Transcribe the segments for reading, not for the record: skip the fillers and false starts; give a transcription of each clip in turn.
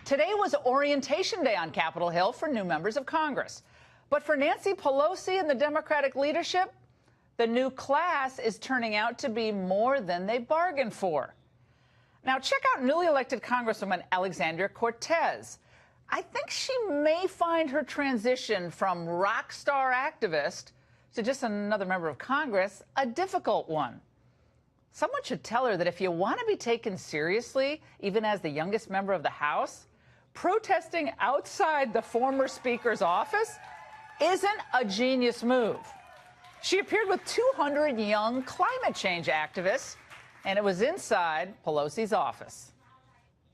Today was orientation day on Capitol Hill for new members of Congress. But for Nancy Pelosi and the Democratic leadership, the new class is turning out to be more than they bargained for. Now, check out newly elected Congresswoman Alexandria Cortez. I think she may find her transition from rock star activist to just another member of Congress a difficult one. Someone should tell her that if you want to be taken seriously, even as the youngest member of the House, protesting outside the former Speaker's office isn't a genius move. She appeared with 200 young climate change activists, and it was inside Pelosi's office.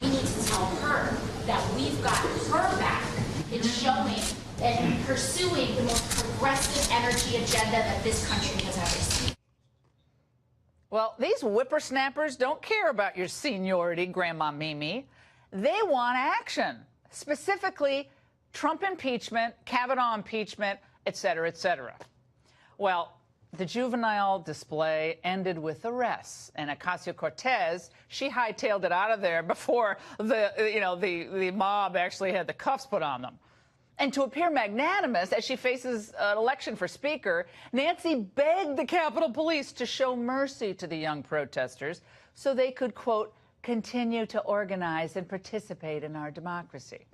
We need to tell her that we've got her back in showing and pursuing the most progressive energy agenda that this country has ever seen. Well, these whippersnappers don't care about your seniority, Grandma Mimi. They want action, specifically Trump impeachment, Kavanaugh impeachment, et cetera, et cetera. Well, the juvenile display ended with arrests, and Ocasio-Cortez, she hightailed it out of there before the mob actually had the cuffs put on them. And to appear magnanimous as she faces an election for Speaker, Nancy begged the Capitol Police to show mercy to the young protesters so they could, quote, continue to organize and participate in our democracy.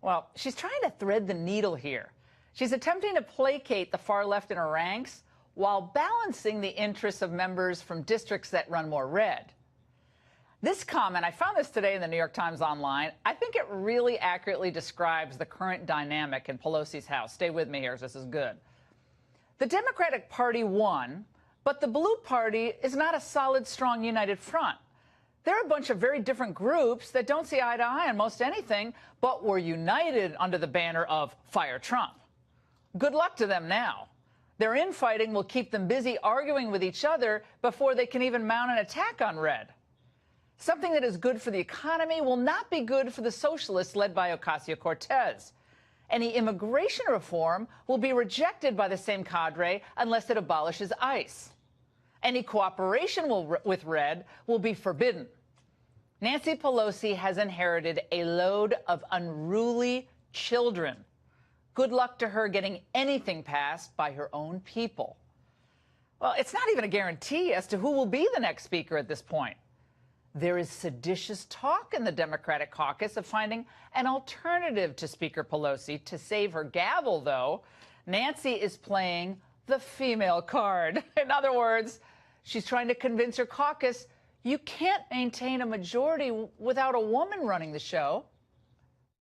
Well, she's trying to thread the needle here. She's attempting to placate the far left in her ranks while balancing the interests of members from districts that run more red. This comment, I found this today in the New York Times Online. I think it really accurately describes the current dynamic in Pelosi's House. Stay with me here, this is good. The Democratic Party won, but the Blue Party is not a solid, strong, united front. They're a bunch of very different groups that don't see eye to eye on most anything, but were united under the banner of Fire Trump. Good luck to them now. Their infighting will keep them busy arguing with each other before they can even mount an attack on red. Something that is good for the economy will not be good for the socialists led by Ocasio-Cortez. Any immigration reform will be rejected by the same cadre unless it abolishes ICE. Any cooperation with red will be forbidden. Nancy Pelosi has inherited a load of unruly children. Good luck to her getting anything passed by her own people. Well, it's not even a guarantee as to who will be the next speaker at this point. There is seditious talk in the Democratic caucus of finding an alternative to Speaker Pelosi. To save her gavel, though, Nancy is playing the female card. In other words, she's trying to convince her caucus you can't maintain a majority without a woman running the show.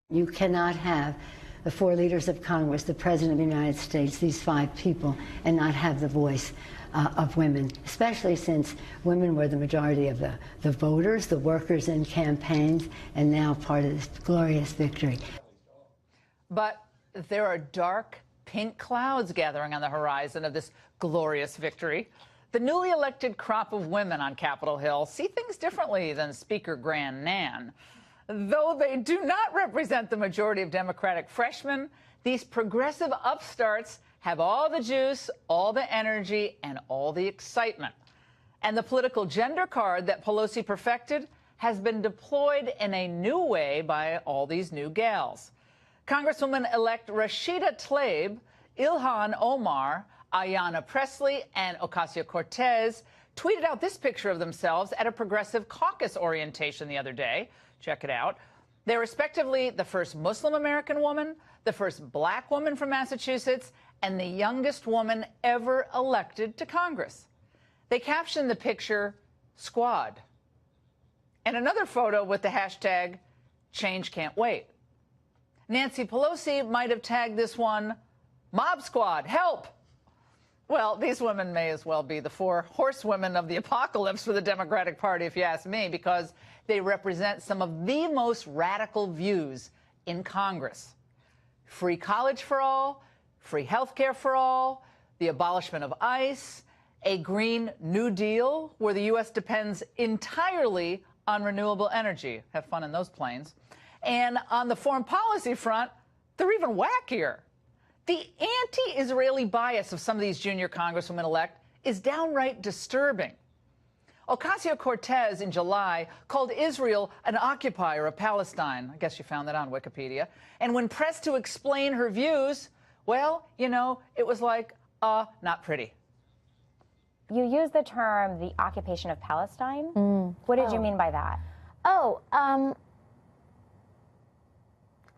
You cannot have the four leaders of Congress, the President of the United States, these five people, and not have the voice of women, especially since women were the majority of the voters, the workers in campaigns, and now part of this glorious victory. But there are dark pink clouds gathering on the horizon of this glorious victory. The newly elected crop of women on Capitol Hill see things differently than Speaker Grand Nan. Though they do not represent the majority of Democratic freshmen, these progressive upstarts have all the juice, all the energy, and all the excitement. And the political gender card that Pelosi perfected has been deployed in a new way by all these new gals. Congresswoman-elect Rashida Tlaib, Ilhan Omar, Ayanna Pressley, and Ocasio-Cortez tweeted out this picture of themselves at a progressive caucus orientation the other day. Check it out. They're respectively the first Muslim American woman, the first black woman from Massachusetts, and the youngest woman ever elected to Congress. They captioned the picture, Squad. And another photo with the hashtag, Change Can't Wait. Nancy Pelosi might have tagged this one, Mob Squad, help! Well, these women may as well be the four horsewomen of the apocalypse for the Democratic Party, if you ask me, because they represent some of the most radical views in Congress. Free college for all, free health care for all, the abolishment of ICE, a Green New Deal where the U.S. depends entirely on renewable energy. Have fun in those planes. And on the foreign policy front, they're even wackier. The anti-Israeli bias of some of these junior congresswomen-elect is downright disturbing. Ocasio-Cortez in July called Israel an occupier of Palestine. I guess you found that on Wikipedia. And when pressed to explain her views, well, you know, it was like, not pretty. You used the term the occupation of Palestine. What did you mean by that?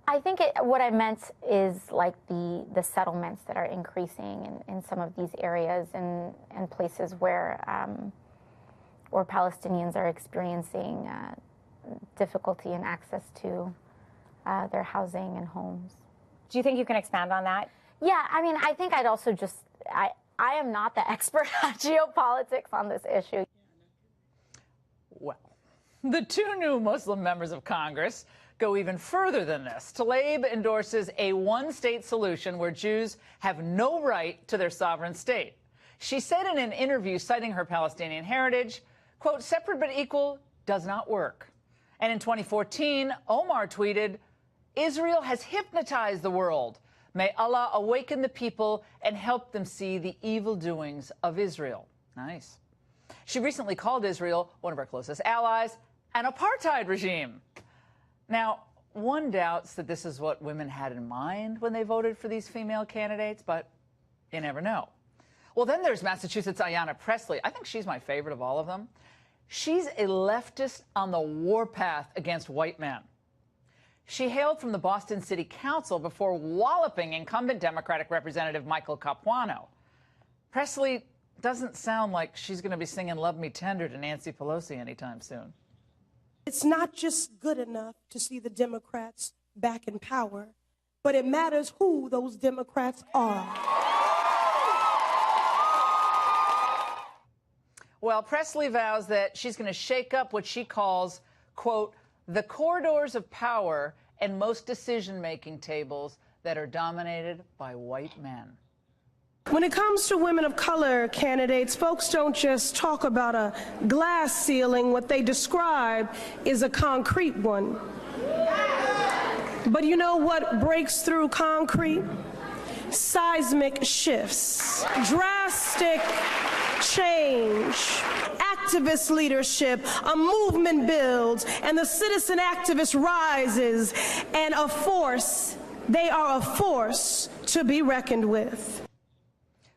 I think what I meant is like the settlements that are increasing in some of these areas and places where Palestinians are experiencing difficulty in access to their housing and homes. Do you think you can expand on that? Yeah, I mean, I think I'd also just, I am not the expert on geopolitics on this issue. Well, the two new Muslim members of Congress go even further than this. Tlaib endorses a one-state solution where Jews have no right to their sovereign state. She said in an interview citing her Palestinian heritage, quote, separate but equal does not work. And in 2014, Omar tweeted, Israel has hypnotized the world. May Allah awaken the people and help them see the evil doings of Israel. Nice. She recently called Israel, one of our closest allies, an apartheid regime. Now, one doubts that this is what women had in mind when they voted for these female candidates, but you never know. Well, then there's Massachusetts' Ayanna Pressley. I think she's my favorite of all of them. She's a leftist on the warpath against white men. She hailed from the Boston City Council before walloping incumbent Democratic Representative Michael Capuano. Pressley doesn't sound like she's going to be singing Love Me Tender to Nancy Pelosi anytime soon. It's not just good enough to see the Democrats back in power, but it matters who those Democrats are. Well, Pressley vows that she's going to shake up what she calls, quote, the corridors of power and most decision-making tables that are dominated by white men. When it comes to women of color candidates, folks don't just talk about a glass ceiling. What they describe is a concrete one. But you know what breaks through concrete? Seismic shifts, drastic change, activist leadership, a movement builds, and the citizen activist rises, and they are a force to be reckoned with.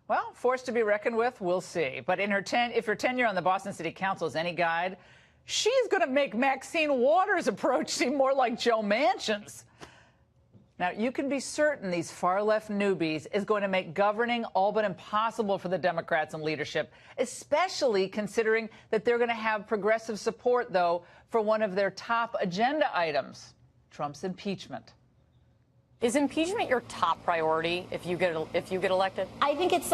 Well, force to be reckoned with, we'll see. But if her tenure on the Boston City Council is any guide, she's going to make Maxine Waters' approach seem more like Joe Manchin's. Now, you can be certain these far-left newbies is going to make governing all but impossible for the Democrats in leadership, especially considering that they're going to have progressive support, though, for one of their top agenda items, Trump's impeachment. Is impeachment your top priority if you get elected? I think it's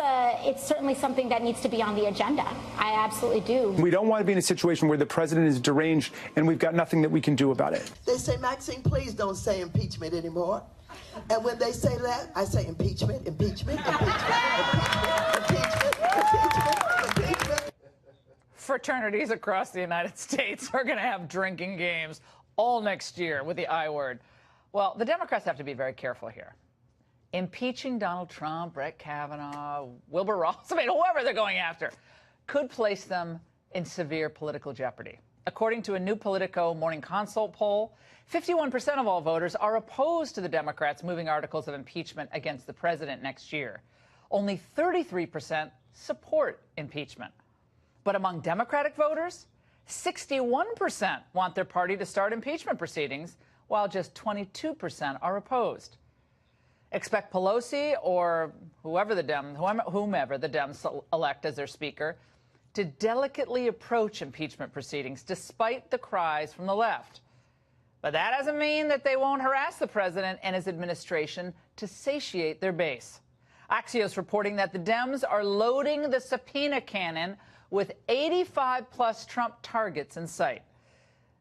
certainly something that needs to be on the agenda. I absolutely do. We don't want to be in a situation where the president is deranged and we've got nothing that we can do about it. They say, Maxine, please don't say impeachment anymore. And when they say that, I say impeachment, impeachment, impeachment, impeachment, impeachment, impeachment. Fraternities across the United States are going to have drinking games all next year with the I word. Well, the Democrats have to be very careful here. Impeaching Donald Trump, Brett Kavanaugh, Wilbur Ross, whoever they're going after, could place them in severe political jeopardy. According to a new Politico Morning Consult poll, 51% of all voters are opposed to the Democrats moving articles of impeachment against the president next year. Only 33% support impeachment. But among Democratic voters, 61% want their party to start impeachment proceedings, while just 22% are opposed. Expect Pelosi or whomever the Dems elect as their speaker to delicately approach impeachment proceedings despite the cries from the left. But that doesn't mean that they won't harass the president and his administration to satiate their base. Axios reporting that the Dems are loading the subpoena cannon with 85-plus Trump targets in sight.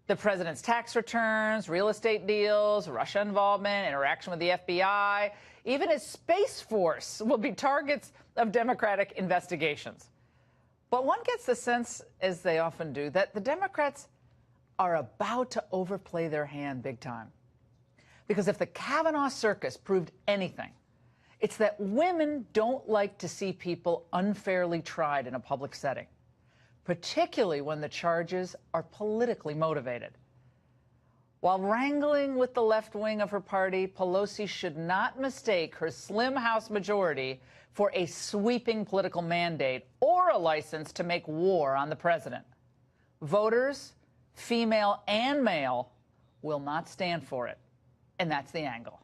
The president's tax returns, real estate deals, Russia involvement, interaction with the FBI, even his Space Force will be targets of Democratic investigations. But one gets the sense, as they often do, that the Democrats are about to overplay their hand big time. Because if the Kavanaugh circus proved anything, it's that women don't like to see people unfairly tried in a public setting, particularly when the charges are politically motivated. While wrangling with the left wing of her party, Pelosi should not mistake her slim House majority for a sweeping political mandate or a license to make war on the president. Voters, female and male, will not stand for it. And that's the angle.